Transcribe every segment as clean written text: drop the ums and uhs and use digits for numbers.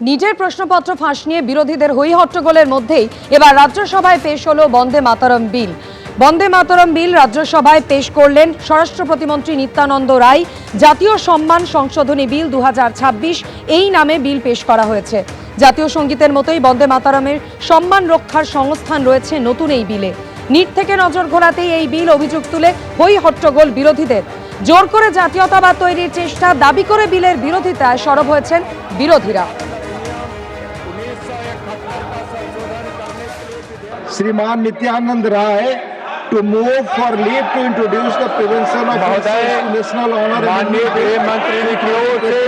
নিজের প্রশ্নপত্র ফাঁস নিয়ে বিরোধীদের হই হট্টগোলের মধ্যেই এবার রাজ্যসভায় পেশ হলো বন্দে মাতরম বিল। বন্দে মাতরম বিল রাজ্যসভায় পেশ করলেন স্বরাষ্ট্র প্রতিমন্ত্রী নিত্যানন্দ রায়। জাতীয় সম্মান সংশোধনী বিল 2026 এই নামে বিল পেশ করা হয়েছে। জাতীয় সঙ্গীতের মতোই বন্দে মাতরমের সম্মান রক্ষার সংস্থান রয়েছে নতুন এই বিলে। নিট থেকে নজর ঘোরাতেই এই বিল অভিযোগ তুলে হই হট্টগোল বিরোধীদের। জোর করে জাতীয়তাবাদ তৈরির চেষ্টা দাবি করে বিলের বিরোধিতায় সরব হয়েছেন বিরোধীরা। श्रीमान Nityanand Rai to move for leave to introduce the prevention of national honor माननीय गृह मंत्री की ओर से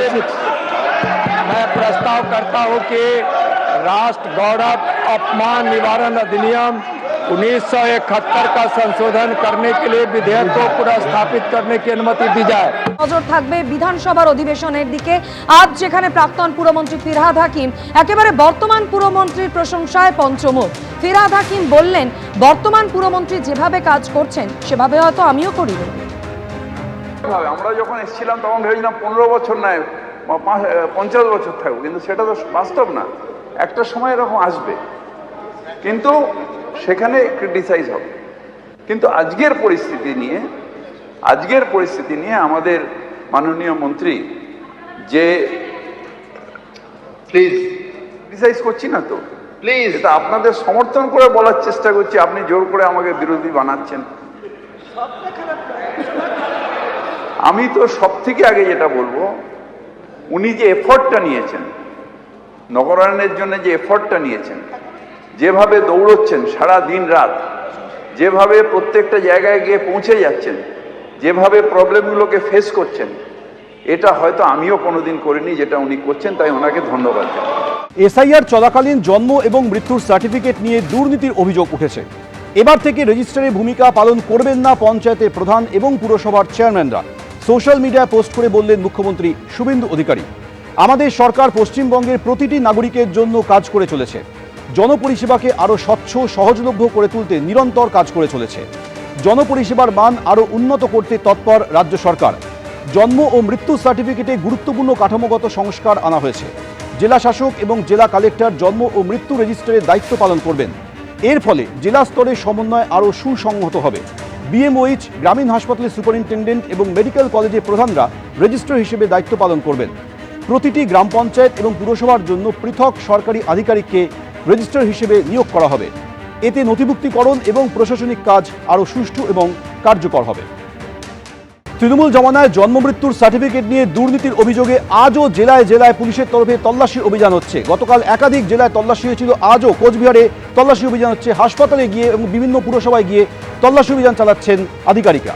मैं प्रस्ताव करता हूं कि राष्ट्र गौरव अपमान निवारण अधिनियम 1971 का संशोधन करने के लिए विधेयक को पुनर्स्थापित करने की अनुमति दी जाए। নজর থাকবে বিধানসভার অধিবেশনের দিকে। আজ যেখানে প্রাক্তন পুরমন্ত্রী ফিরহাদ হাকিম একেবারে বর্তমান পুরমন্ত্রীর প্রশংসায় পঞ্চমুখ। ফিরহাদ হাকিম বললেন, বর্তমান পুরমন্ত্রী যেভাবে কাজ করছেন সেভাবে হয়তো আমিও করি। আমরা যখন এসেছিলাম তখন ভেবেছিলাম 15 বছর নয় 50 বছর থাকবো, কিন্তু সেটা তো বাস্তব না। একটা সময় এরকম আসবে, কিন্তু সেখানে ক্রিটিসাইজ হবে। কিন্তু আজকের পরিস্থিতি নিয়ে আমাদের মাননীয় মন্ত্রী যে প্লিজ ক্রিটিসাইজ করছি না তো, প্লিজ এটা আপনাদের সমর্থন করে বলার চেষ্টা করছি। আপনি জোর করে আমাকে বিরোধী বানাচ্ছেন। আমি তো সব থেকে আগে যেটা বলবো, উনি যে এফোর্টটা নিয়েছেন নগরায়ণের জন্য, যে এফোর্টটা নিয়েছেন, যেভাবে দৌড়চ্ছেন সারা দিন রাত, যেভাবে প্রত্যেকটা জায়গায় গিয়ে পৌঁছে যাচ্ছেন, যেভাবে প্রবলেমগুলোকে ফেস করছেন, এটা হয়তো আমিও কোনোদিন করিনি যেটা উনি করছেন, তাই ওনাকে ধন্যবাদ জানাই। এসআইআর চলাকালীন জন্ম এবং মৃত্যুর সার্টিফিকেট নিয়ে দুর্নীতির অভিযোগ উঠেছে। এবার থেকে রেজিস্ট্রারে ভূমিকা পালন করবেন না পঞ্চায়েতের প্রধান এবং পুরসভার চেয়ারম্যানরা। সোশ্যাল মিডিয়ায় পোস্ট করে বললেন মুখ্যমন্ত্রী শুভেন্দু অধিকারী, আমাদের সরকার পশ্চিমবঙ্গের প্রতিটি নাগরিকের জন্য কাজ করে চলেছে। জনপরিষেবাকে আরও স্বচ্ছ সহজলভ্য করে তুলতে নিরন্তর কাজ করে চলেছে। জনপরিষেবার মান আরও উন্নত করতে তৎপর রাজ্য সরকার। জন্ম ও মৃত্যু সার্টিফিকেটে গুরুত্বপূর্ণ কাঠামোগত সংস্কার আনা হয়েছে। জেলা শাসক এবং জেলা কালেক্টর জন্ম ও মৃত্যু রেজিস্ট্রারের দায়িত্ব পালন করবেন। এর ফলে জেলা স্তরে সমন্বয় আরও সুসংহত হবে। বিএমওইচ, গ্রামীণ হাসপাতালের সুপারিনটেন্ডেন্ট এবং মেডিকেল কলেজের প্রধানরা রেজিস্ট্রার হিসেবে দায়িত্ব পালন করবেন। প্রতিটি গ্রাম পঞ্চায়েত এবং পুরসভার জন্য পৃথক সরকারি আধিকারিককে রেজিস্ট্রার হিসেবে নিয়োগ করা হবে। এতে নথিভুক্তিকরণ এবং প্রশাসনিক কাজ আরও সুষ্ঠু এবং কার্যকর হবে। তৃণমূল জমানায় জন্ম মৃত্যুর সার্টিফিকেট নিয়ে দুর্নীতির অভিযোগে আজও জেলায় জেলায় পুলিশের তরফে তল্লাশি অভিযান হচ্ছে। গতকাল একাধিক জেলায় তল্লাশি হয়েছিল, আজও কোচবিহারে তল্লাশি অভিযান হচ্ছে। হাসপাতালে গিয়ে এবং বিভিন্ন পুরসভায় গিয়ে তল্লাশি অভিযান চালাচ্ছেন আধিকারিকরা।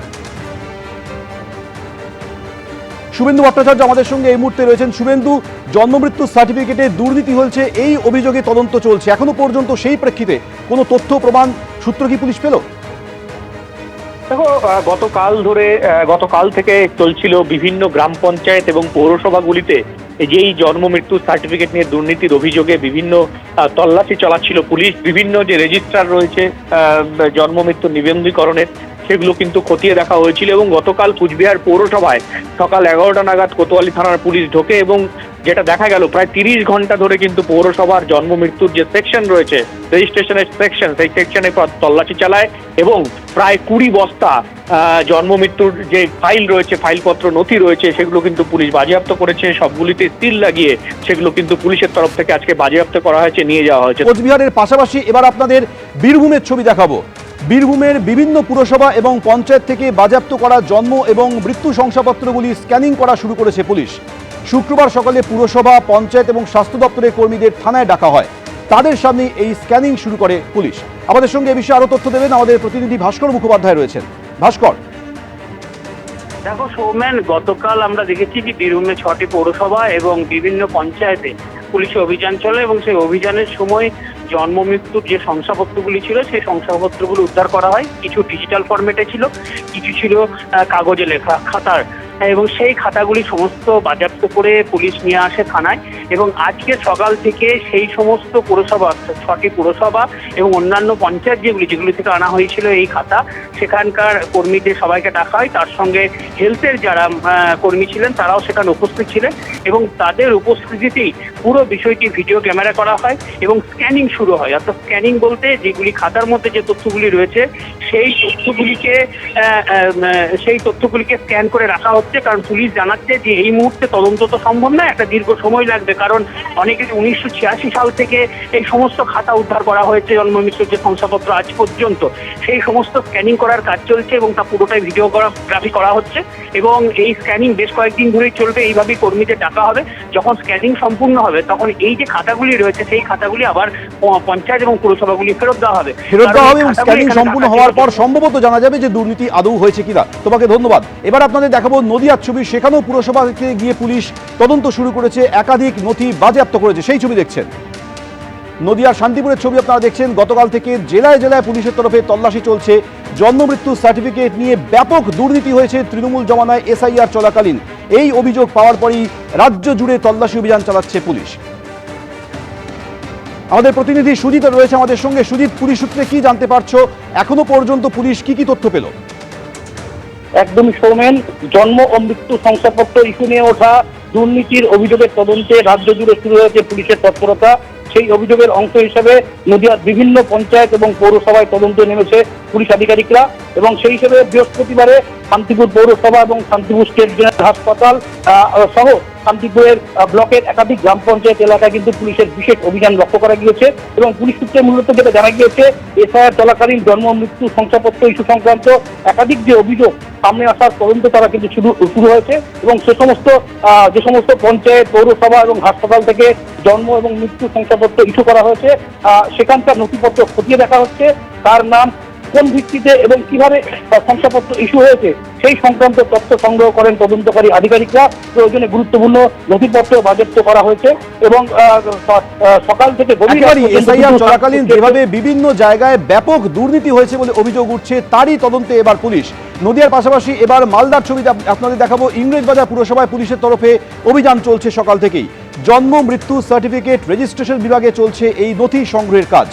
শুভেন্দু ভট্টাচার্য আমাদের সঙ্গে এই মুহূর্তে রয়েছেন। শুভেন্দু, জন্ম মৃত্যুর সার্টিফিকেটে দুর্নীতি হয়েছে এই অভিযোগে তদন্ত চলছে, এখনো পর্যন্ত সেই প্রেক্ষিতে কোনো তথ্য প্রমাণ সূত্র কি পুলিশ পেল? দেখো, গতকাল থেকে চলছিল বিভিন্ন গ্রাম পঞ্চায়েত এবং পৌরসভাগুলিতে যেই জন্ম মৃত্যুর সার্টিফিকেট নিয়ে দুর্নীতির অভিযোগে বিভিন্ন তল্লাশি চালাচ্ছিল পুলিশ। বিভিন্ন যে রেজিস্ট্রার রয়েছে জন্ম মৃত্যু নিবন্ধীকরণের, সেগুলো কিন্তু খতিয়ে দেখা হয়েছিল। এবং গতকাল কুচবিহার পৌরসভায় সকাল 11টা নাগাদ কোতোয়ালি থানার পুলিশ ঢোকে এবং যেটা দেখা গেল, প্রায় 30 ঘন্টা ধরে কিন্তু পৌরসভার জন্ম মৃত্যুর যে সেকশন রয়েছে, রেজিস্ট্রেশনের সেকশন, সেই সেকশনে তল্লাশি চালায় এবং প্রায় 20 বস্তা জন্ম মৃত্যুর যে ফাইল রয়েছে, ফাইলপত্র নথি রয়েছে, সেগুলো কিন্তু পুলিশ বাজেয়াপ্ত করেছে। সবগুলিতে সিল লাগিয়ে সেগুলো কিন্তু পুলিশের তরফ থেকে আজকে বাজেয়াপ্ত করা হয়েছে, নিয়ে যাওয়া হয়েছে। কোচবিহারের পাশাপাশি এবার আপনাদের বীরভূমের ছবি দেখাবো। বীরভূমের বিভিন্ন পুরসভা এবং পঞ্চায়েত থেকে বাজেয়াপ্ত করা জন্ম এবং মৃত্যু শংসাপত্রগুলি স্ক্যানিং করা শুরু করেছে পুলিশ। শুক্রবার সকালে পুরসভা, পঞ্চায়েত এবং স্বাস্থ্য দপ্তরের কর্মীদের থানায় ডাকা হয়। তাদের সামনে এই স্ক্যানিং শুরু করে পুলিশ। আমাদের সঙ্গে এ বিষয়ে আরো তথ্য দেবেন আমাদের প্রতিনিধি ভাস্কর মুখোপাধ্যায় রয়েছেন। ভাস্কর, দেখো সৌমেন, গতকাল আমরা দেখেছি যে বীরভূমে 6টি পৌরসভা এবং বিভিন্ন পঞ্চায়েতে পুলিশি অভিযান চলে এবং সেই অভিযানের সময় জন্ম মৃত্যুর যে শংসাপত্রগুলি ছিল সেই শংসাপত্রগুলো উদ্ধার করা হয়। কিছু ডিজিটাল ফরম্যাটে ছিল, কিছু ছিল কাগজে লেখা খাতার এবং সেই খাতাগুলি সমস্ত বাজেয়াপ্ত করে পুলিশ নিয়ে আসে থানায়। এবং আজকে সকাল থেকে সেই সমস্ত পুরসভা, 6টি পুরসভা এবং অন্যান্য পঞ্চায়েত যেগুলি থেকে আনা হয়েছিল এই খাতা, সেখানকার কর্মীদের সবাইকে ডাকা হয়। তার সঙ্গে হেলথের যারা কর্মী ছিলেন তারাও সেখানে উপস্থিত ছিলেন এবং তাদের উপস্থিতিতেই পুরো বিষয়টি ভিডিও ক্যামেরা করা হয় এবং স্ক্যানিং শুরু হয়। অর্থাৎ স্ক্যানিং বলতে যেগুলি খাতার মধ্যে যে তথ্যগুলি রয়েছে সেই তথ্যগুলিকে স্ক্যান করে রাখা হচ্ছে। কারণ পুলিশ জানাচ্ছে যে এই মুহূর্তে তদন্ত তো সম্ভব না, একটা দীর্ঘ সময় লাগবে। কারণ অনেকে 1986 সাল থেকে এই সমস্ত খাতা উদ্ধার করা হয়েছে, জন্ম মৃত্যুর যে শংসাপত্র আজ পর্যন্ত, সেই সমস্ত স্ক্যানিং করার কাজ চলছে এবং তা পুরোটাই ভিডিওগ্রাফি করা হচ্ছে। এবং এই স্ক্যানিং বেশ কয়েকদিন ধরেই চলবে, এইভাবেই কর্মীদের ডাকা হবে। যখন স্ক্যানিং সম্পূর্ণ হবে তখন এই যে খাতাগুলি রয়েছে সেই খাতাগুলি আবার পঞ্চায়েত এবং পুরসভাগুলি ফেরত দেওয়া হবে। এবং স্ক্যানিং সম্পূর্ণ হওয়ার পর সম্ভবত জানা যাবে যে দুর্নীতি আদৌ হয়েছে কিনা। তোমাকে ধন্যবাদ। এবার আপনাদের দেখাবো নদিয়ার ছবি। সেখানেও পুরসভাকে গিয়ে পুলিশ তদন্ত শুরু করেছে, একাধিক নথি বাজেয়াপ্ত করেছে, সেই ছবি দেখছেন। নদিয়ার শান্তিপুরের ছবি আপনারা দেখছেন। গতকাল থেকে জেলায় জেলায় পুলিশের তরফে তল্লাশি চলছে। জন্ম মৃত্যু সার্টিফিকেট নিয়ে ব্যাপক দুর্নীতি হয়েছে তৃণমূল জমানায় এসআইআর চলাকালীন। এই অভিযোগ পাওয়ার পরই রাজ্য জুড়ে তল্লাশি অভিযান চালাচ্ছে পুলিশ। আমাদের প্রতিনিধি সুজিত রয়েছে আমাদের সঙ্গে। সুজিত, পুলিশ সূত্রে কি জানতে পারছো? এখনো পর্যন্ত পুলিশ কি তথ্য পেল? একদমই সৌমেন, জন্ম ও মৃত্যু শংসাপত্র ইস্যু নিয়ে ওঠা দুর্নীতির অভিযোগের তদন্তে রাজ্য জুড়ে শুরু হয়েছে পুলিশের তৎপরতা। সেই অভিযোগের অংশ হিসেবে নদিয়ার বিভিন্ন পঞ্চায়েত এবং পৌরসভায় তদন্তে নেমেছে পুলিশ আধিকারিকরা। এবং সেই হিসেবে বৃহস্পতিবারে শান্তিপুর পৌরসভা এবং শান্তিপুর স্টেট জেনারেল হাসপাতাল সহ শান্তিপুরের ব্লকের একাধিক গ্রাম পঞ্চায়েত এলাকায় কিন্তু পুলিশের বিশেষ অভিযান লক্ষ্য করা গিয়েছে। এবং পুলিশ সূত্রে মূলত যেটা জানা গিয়েছে, এসআইআর চলাকালীন জন্ম মৃত্যু শংসাপত্র ইস্যু সংক্রান্ত একাধিক যে অভিযোগ সামনে আসার তদন্ত তারা কিন্তু শুরু হয়েছে। এবং যে সমস্ত পঞ্চায়েত, পৌরসভা এবং হাসপাতাল থেকে জন্ম এবং মৃত্যু শংসাপত্র ইস্যু করা হয়েছে সেখানকার নথিপত্র খতিয়ে দেখা হচ্ছে। তার নাম, কোন ভিত্তিতে এবং কিভাবে শংসাপত্র ইস্যু হয়েছে সেই সংক্রান্ত তথ্য সংগ্রহ করেন তদন্তকারী আধিকারিকরা। প্রয়োজনে গুরুত্বপূর্ণ নথিপত্র বাজেয়াপ্ত করা হয়েছে এবং সকাল থেকে এসআইআর চলাকালীন যেভাবে বিভিন্ন জায়গায় ব্যাপক দুর্নীতি হয়েছে বলে অভিযোগ উঠছে, তারই তদন্তে এবার পুলিশ। নদিয়ার পাশাপাশি এবার মালদার ছবিতে আপনাদের দেখাবো। ইংরেজবাজার পুরসভায় পুলিশের তরফে অভিযান চলছে সকাল থেকেই। জন্ম মৃত্যু সার্টিফিকেট রেজিস্ট্রেশন বিভাগে চলছে এই নথি সংগ্রহের কাজ।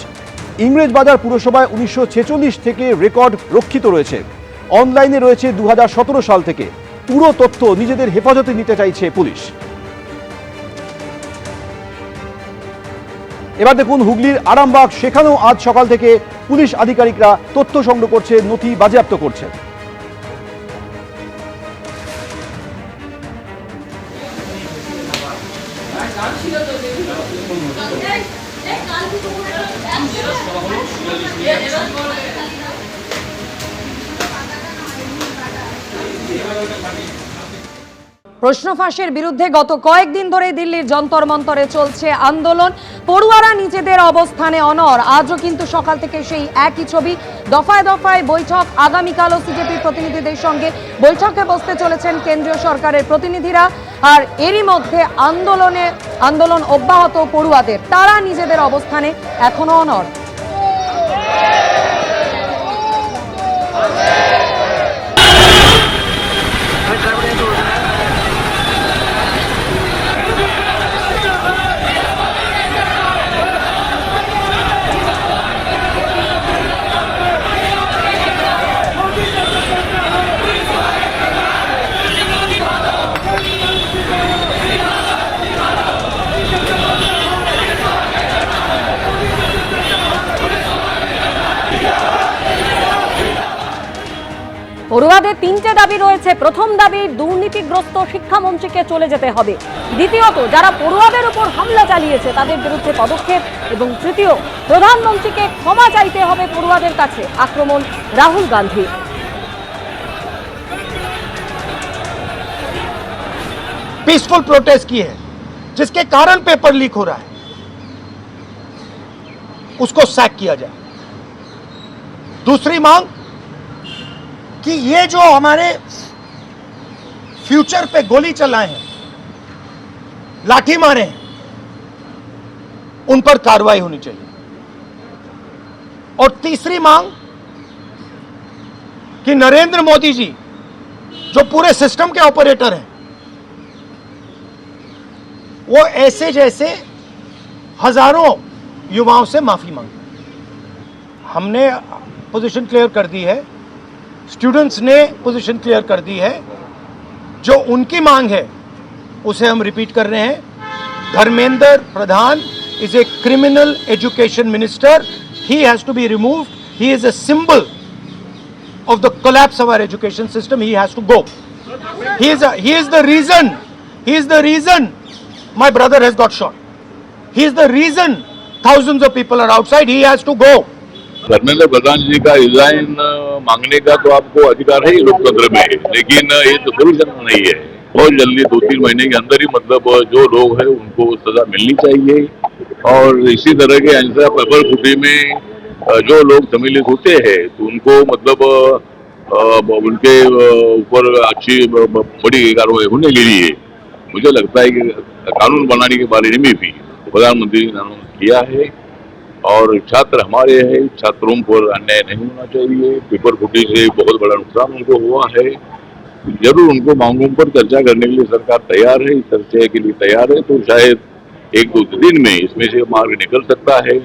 ইংরেজবাজার পুরসভায় 1946 থেকে রেকর্ড রক্ষিত রয়েছে, অনলাইনে রয়েছে 2017 সাল থেকে। পুরো তথ্য নিজেদের হেফাজতে নিতে চাইছে পুলিশ। এবার দেখুন হুগলির আরামবাগ, সেখানেও আজ সকাল থেকে পুলিশ আধিকারিকরা তথ্য সংগ্রহ করছে, নথি বাজেয়াপ্ত করছে। প্রশ্ন ফাঁসের বিরুদ্ধে গত কয়েকদিন ধরে দিল্লির যন্তর মন্তরে চলছে আন্দোলন। পড়ুয়ারা নিজেদের অবস্থানে অনড়। আজও কিন্তু সকাল থেকে সেই একই ছবি। দফায় দফায় বৈঠক। আগামীকালও সিজেপির প্রতিনিধিদের সঙ্গে বৈঠকে বসতে চলেছেন কেন্দ্রীয় সরকারের প্রতিনিধিরা। আর এরই মধ্যে আন্দোলন অব্যাহত পড়ুয়াদের। তারা নিজেদের অবস্থানে এখনো অনড়। পড়ুয়াদের তিনটে দাবি রয়েছে। প্রথম দাবি, দুর্নীতিগ্রস্ত শিক্ষামন্ত্রীকে চলে যেতে হবে। দ্বিতীয়ত, যারা পড়ুয়াদের উপর হামলা চালিয়েছে তাদের বিরুদ্ধে পদক্ষেপ। এবং তৃতীয়, প্রধানমন্ত্রীকে ক্ষমা চাইতে হবে পড়ুয়াদের কাছে। আক্রমণ রাহুল গান্ধী। पीसफुल प्रोटेस्ट की है, जिसके कारण पेपर लीक हो रहा है, उसको सैक किया जाए। दूसरी मांग कि ये जो हमारे फ्यूचर पे गोली चलाए हैं, लाठी मारे हैं, उन पर कार्रवाई होनी चाहिए। और तीसरी मांग कि नरेंद्र मोदी जी जो पूरे सिस्टम के ऑपरेटर हैं, वो ऐसे जैसे हजारों युवाओं से माफी मांगी। हमने पोजीशन क्लियर कर दी है, स्टूडेंट्स ने पोजीशन क्लियर कर दी है। जो उनकी मांग है उसे हम रिपीट कर रहे हैं। Dharmendra Pradhan is a criminal education minister, he has to be removed, he is a symbol of the collapse of our education system. He has to go. He is the reason my brother has got shot. He is the reason thousands of people are outside. He has to go. Dharmendra Pradhan ji का resign मांगने का तो आपको अधिकार है ही लोकतंत्र में, लेकिन ये तो सोल्यूशन नहीं है। बहुत जल्दी 2-3 महीने के अंदर ही मतलब जो लोग हैं उनको सजा मिलनी चाहिए, और इसी तरह के हिंसा पेपर फुटी में जो लोग सम्मिलित होते हैं तो उनको मतलब उनके ऊपर अच्छी बड़ी कार्रवाई होने के लिए मुझे लगता है कि कानून बनाने के बारे में भी प्रधानमंत्री ने अनाउंस किया है। और छात्र हमारे हैं, छात्रों पर अन्याय नहीं होना चाहिए। पेपर फुटी से बहुत बड़ा नुकसान उनको हुआ है। जरूर उनको मांगों पर चर्चा करने के लिए सरकार तैयार है, इस चर्चा के लिए तैयार है, तो शायद 1-2 दिन में इसमें से मार्ग निकल सकता है।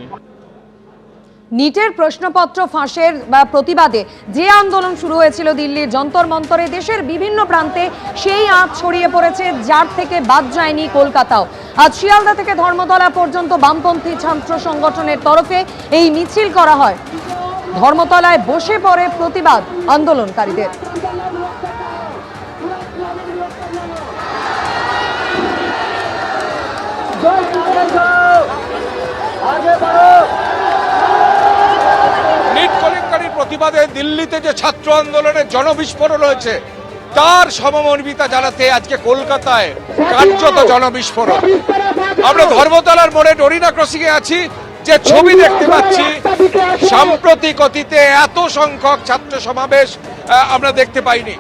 নিটের প্রশ্নপত্র ফাঁসের প্রতিবাদে যে আন্দোলন শুরু হয়েছিল দিল্লির যন্তর মন্তরে, দেশের বিভিন্ন প্রান্তে সেই আঁচ ছড়িয়ে পড়েছে, যার থেকে বাদ যায়নি কলকাতাও। আজ শিয়ালদা থেকে ধর্মতলা পর্যন্ত বামপন্থী ছাত্র সংগঠনের তরফে এই মিছিল করা হয়। ধর্মতলায় বসে পড়ে প্রতিবাদ আন্দোলনকারীদের। নিট কেলেঙ্কারির প্রতিবাদে দিল্লিতে যে ছাত্র আন্দোলনের জনবিস্ফোরণ হয়েছে তার সমমর্মিতা জানাতে আজকে কলকাতায় কার্যত জনবিস্ফোরণ। আমরা ধর্মতলার মোড়ে ডরিনা ক্রসিং এ আছি, যে ছবি দেখতে পাচ্ছি সাম্প্রতিক অতীতে এত সংখ্যক ছাত্র সমাবেশ আমরা দেখতে পাইনি,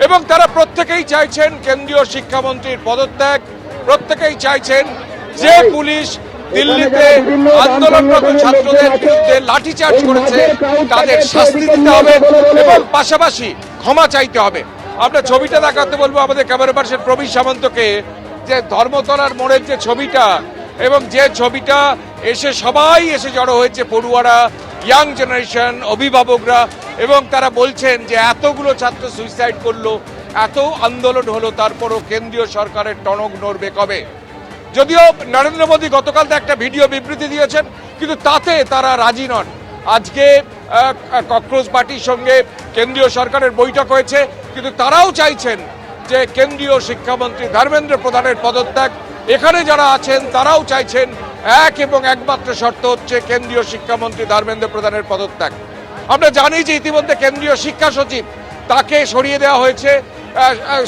এবং তারা প্রত্যেকেই চাইছেন কেন্দ্রীয় শিক্ষামন্ত্রীর পদত্যাগ, প্রত্যেকেই চাইছেন যে পুলিশ দিল্লিতে আন্দোলনরত ছাত্রদের বিরুদ্ধে লাঠিচার্জ করেছে তাদের শাস্তি দিতে হবে এবং পাশাপাশি ক্ষমা চাইতে হবে। আমরা ছবিটা দেখাতে বলবো আমাদের ক্যামেরা পার্সন প্রবীর সামন্তকে, যে ধর্মতলার মোড়ের যে ছবিটা, এবং যে ছবিটা সবাই এসে জড়ো হয়েছে, পড়ুয়ারা, ইয়াং জেনারেশন, অভিভাবকরা, এবং তারা বলছেন যে এতগুলো ছাত্র সুইসাইড করলো, এত আন্দোলন হলো, তারপরও কেন্দ্রীয় সরকারের টনক নড়বে কবে? যদিও নরেন্দ্র মোদী গতকাল একটা ভিডিও বিবৃতি দিয়েছেন, কিন্তু তাতে তারা রাজি নন। আজকে ককরোচ পার্টির সঙ্গে কেন্দ্রীয় সরকারের বৈঠক হয়েছে, কিন্তু তারাও চাইছেন যে কেন্দ্রীয় শিক্ষামন্ত্রী ধর্মেন্দ্র প্রধানের পদত্যাগ। এখানে যারা আছেন তারাও চাইছেন এক এবং একমাত্র শর্ত হচ্ছে কেন্দ্রীয় শিক্ষামন্ত্রী ধর্মেন্দ্র প্রধানের পদত্যাগ। আমরা জানি যে ইতিমধ্যে কেন্দ্রীয় শিক্ষা সচিব তাকে সরিয়ে দেওয়া হয়েছে।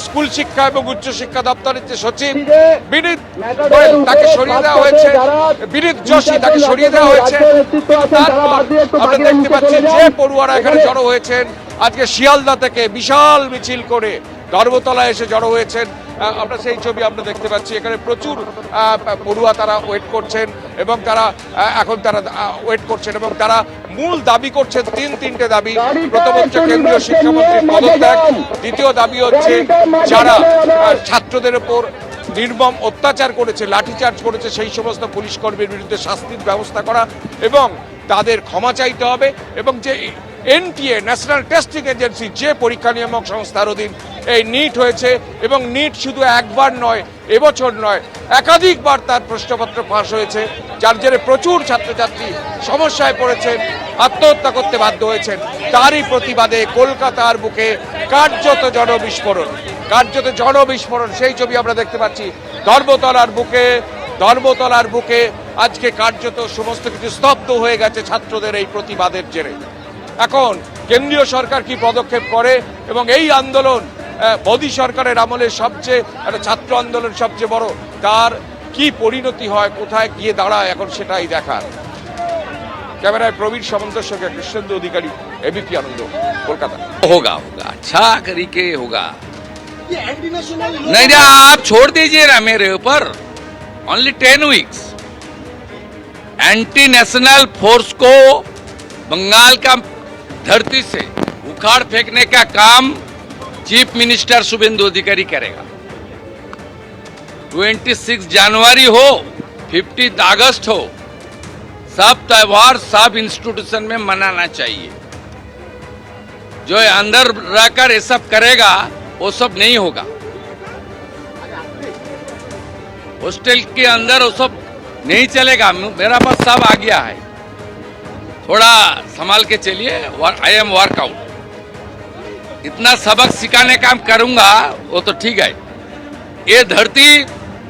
স্কুল শিক্ষা এবং উচ্চ শিক্ষা দপ্তরের যে সচিব বিনীত গোয়েল তাকে সরিয়ে দেওয়া হয়েছে, বিনীত যোশী তাকে সরিয়ে দেওয়া হয়েছে। তারপর আমরা দেখতে পাচ্ছি যে পড়ুয়ারা এখানে জড়ো হয়েছেন, আজকে শিয়ালদা থেকে বিশাল মিছিল করে ধর্মতলা এসে জড়ো হয়েছেন। আমরা সেই ছবি আমরা দেখতে পাচ্ছি, এখানে প্রচুর পড়ুয়া তারা ওয়েট করছেন, এবং তারা ওয়েট করছেন, এবং তারা মূল দাবি করছেন তিনটে দাবি। প্রথম হচ্ছে কেন্দ্রীয় শিক্ষামন্ত্রীর পদত্যাগ, দ্বিতীয় দাবি হচ্ছে যারা ছাত্রদের উপর নির্মম অত্যাচার করেছে, লাঠিচার্জ করেছে, সেই সমস্ত পুলিশ কর্মীর বিরুদ্ধে শাস্তির ব্যবস্থা করা এবং তাদের ক্ষমা চাইতে হবে, এবং যে এনটিএ ন্যাশনাল টেস্টিং এজেন্সি যে পরীক্ষা নিয়ামক সংস্থার অধীন এই নিট হয়েছে, এবং নিট শুধু একবার নয়, এবছর নয়, একাধিকবার তার প্রশ্নপত্র ফাঁস হয়েছে, যার জেরে প্রচুর ছাত্রছাত্রী সমস্যায় পড়েছেন, আত্মহত্যা করতে বাধ্য হয়েছেন। তারই প্রতিবাদে কলকাতার বুকে কার্যত জনবিস্ফোরণ সেই ছবি আমরা দেখতে পাচ্ছি। ধর্মতলার বুকে আজকে কার্যত সমস্ত কিছু স্তব্ধ হয়ে গেছে ছাত্রদের এই প্রতিবাদের জেরে। এখন কেন্দ্রীয় সরকার কি পদক্ষেপ করে, এবং এই আন্দোলন মোদী সরকারের আমলে সবচেয়ে ছাত্র আন্দোলন সবচেয়ে বড়, তার কি পরিণতি হয়, কোথায় গিয়ে দাঁড়ায়, এখন সেটাই দেখার। कैमरा प्रवीर सामंत संगे कृष्णेंद्र अधिकारी एबीपी आनंद कोलकाता। होगा अच्छा तरीके होगा। नहीं ना आप छोड़ दीजिए ना मेरे ऊपर, only 10 weeks. Anti national force को बंगाल का धरती से उखाड़ फेंकने का काम चीफ मिनिस्टर शुभेंदु अधिकारी करेगा। 26 जनवरी हो, 15 अगस्त हो, सब त्योहार सब इंस्टीट्यूशन में मनाना चाहिए। जो अंदर रहकर ये सब करेगा वो सब नहीं होगा। हॉस्टल के अंदर वो सब नहीं चलेगा। मेरा पास सब आ गया है, थोड़ा संभाल के चलिए। आई एम वर्कआउट, इतना सबक सिखाने काम करूंगा वो तो ठीक है। ये धरती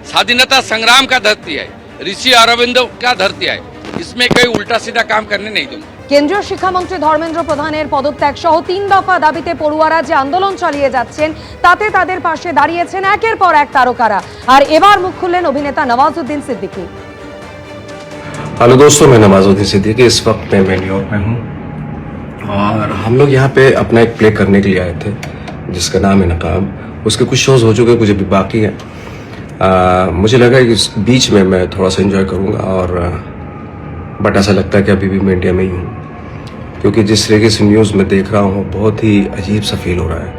स्वाधीनता संग्राम का धरती है, ऋषि अरविंदो का धरती है, इसमें कोई उल्टा सीधा काम करने नहीं दूंगा। কেন্দ্রীয় শিক্ষামন্ত্রী ধর্মেন্দ্র প্রধানের পদত্যাগ সহ 3 দফা দাবিতে পড়ুয়ারা যে আন্দোলন চালিয়ে যাচ্ছেন তাতে তাদের পাশে দাঁড়িয়েছেন একের পর এক তারকারা। আর এবার মুখ খুললেন অভিনেতা নওয়াজুদ্দিন সিদ্দিকী। हेलो दोस्तों, मैं नवाजुद्दीन सिद्दीकी। इस वक्त मैं न्यूयॉर्क में हूँ और हम लोग यहाँ पे अपना एक प्ले करने के लिए आए थे जिसका नाम है नकाब। उसके कुछ शोज हो चुके, कुछ अभी बाकी हैं। मुझे लगा कि इस बीच में मैं थोड़ा सा एंजॉय करूँगा और बट ऐसा लगता है कि अभी भी मैं इंडिया में ही हूँ, क्योंकि जिस तरीके से न्यूज़ में देख रहा हूँ बहुत ही अजीब सा फील हो रहा है।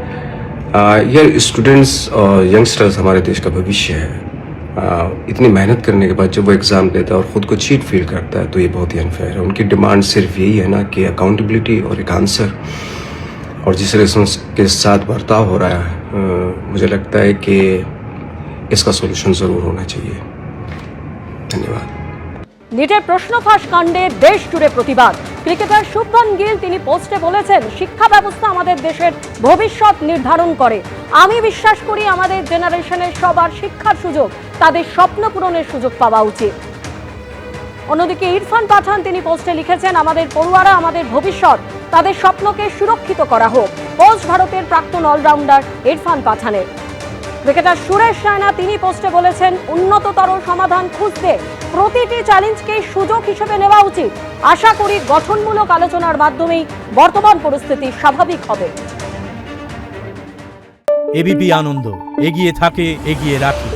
ये स्टूडेंट्स और यंगस्टर्स हमारे देश का भविष्य है। इतनी मेहनत करने के बाद जब वो एग्ज़ाम देता है और ख़ुद को चीट फील करता है तो ये बहुत ही अनफेयर है। उनकी डिमांड सिर्फ यही है ना कि अकाउंटेबिलिटी और एक आंसर, और जिस तरह से उसके साथ बर्ताव हो रहा है मुझे लगता है कि इसका सॉल्यूशन ज़रूर होना चाहिए। धन्यवाद। নিটের প্রশ্ন ফাঁস কাণ্ডে দেশ জুড়ে প্রতিবাদ। ক্রিকেটার শুভমান গিল তিনি পোস্টে বলেছেন, শিক্ষা ব্যবস্থা আমাদের দেশের ভবিষ্যৎ নির্ধারণ করে। আমি বিশ্বাস করি আমাদের জেনারেশনের সবার শিক্ষার সুযোগ, তাদের স্বপ্ন পূরণের সুযোগ পাওয়া উচিত। অন্যদিকে ইরফান পাঠান তিনি পোস্টে লিখেছেন, আমাদের পড়ুয়ারা আমাদের ভবিষ্যৎ, তাদের স্বপ্নকে সুরক্ষিত করা হোক। পোস্ট ভারতের প্রাক্তন অলরাউন্ডার ইরফান পাঠানের। ক্রিকেটার সুরেশ রায়না তিনি পোস্টে বলেছেন, উন্নততর সমাধান খুঁজতে প্রতিটি চ্যালেঞ্জকে সুযোগ হিসেবে নেওয়া উচিত। আশা করি গঠনমূলক আলোচনার মাধ্যমেই বর্তমান পরিস্থিতি স্বাভাবিক হবে। এবিপি আনন্দ, এগিয়ে থাকে, এগিয়ে রাখে।